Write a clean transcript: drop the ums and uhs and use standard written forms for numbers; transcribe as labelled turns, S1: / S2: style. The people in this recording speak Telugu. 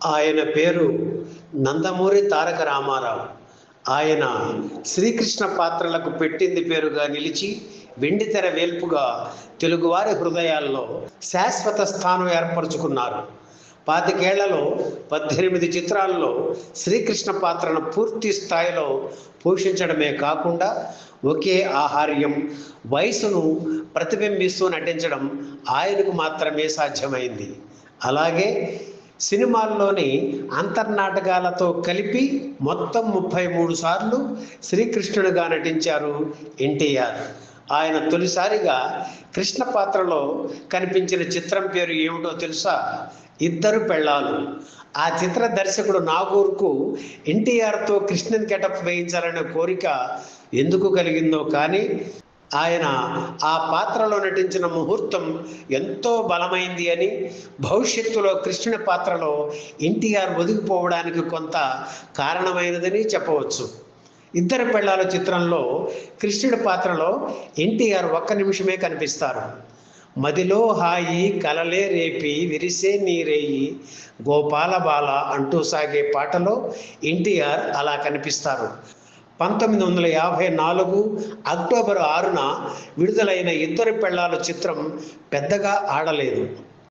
S1: ఆయన పేరు నందమూరి తారక రామారావు. ఆయన శ్రీకృష్ణ పాత్రలకు పెట్టింది పేరుగా నిలిచి వెండితెర వేల్పుగా తెలుగువారి హృదయాల్లో శాశ్వత స్థానం ఏర్పరచుకున్నారు. 25 ఏళ్లలో 18 చిత్రాల్లో శ్రీకృష్ణ పాత్రను పూర్తి స్థాయిలో పోషించడమే కాకుండా ఒకే ఆహార్యం, వయసును ప్రతిబింబిస్తూ నటించడం ఆయనకు మాత్రమే సాధ్యమైంది. అలాగే సినిమాల్లోని అంతర్నాటకాలతో కలిపి మొత్తం 33 సార్లు శ్రీకృష్ణుడిగా నటించారు ఎన్టీఆర్. ఆయన తొలిసారిగా కృష్ణ పాత్రలో కనిపించిన చిత్రం పేరు ఏమిటో తెలుసా? ఇద్దరు పెళ్ళాలు. ఆ చిత్ర దర్శకుడు నాగూర్కు ఎన్టీఆర్తో కృష్ణన్ గెటప్ వేయించాలనే కోరిక ఎందుకు కలిగిందో కానీ ఆయన ఆ పాత్రలో నటించిన ముహూర్తం ఎంతో బలమైంది అని, భవిష్యత్తులో కృష్ణుని పాత్రలో ఎన్టీఆర్ ఒదిగిపోవడానికి కొంత కారణమైనదని చెప్పవచ్చు. ఇద్దరు పెళ్ళాల చిత్రంలో కృష్ణుడి పాత్రలో ఎన్టీఆర్ 1 నిమిషమే కనిపిస్తారు. మదిలో హాయి కలలే రేపి విరిసే నీరేయి గోపాల బాల అంటూ సాగే పాటలో ఎన్టీఆర్ అలా కనిపిస్తారు. 1954 అక్టోబర్ 6న విడుదలైన ఇద్దరు పెళ్ళాల చిత్రం పెద్దగా ఆడలేదు.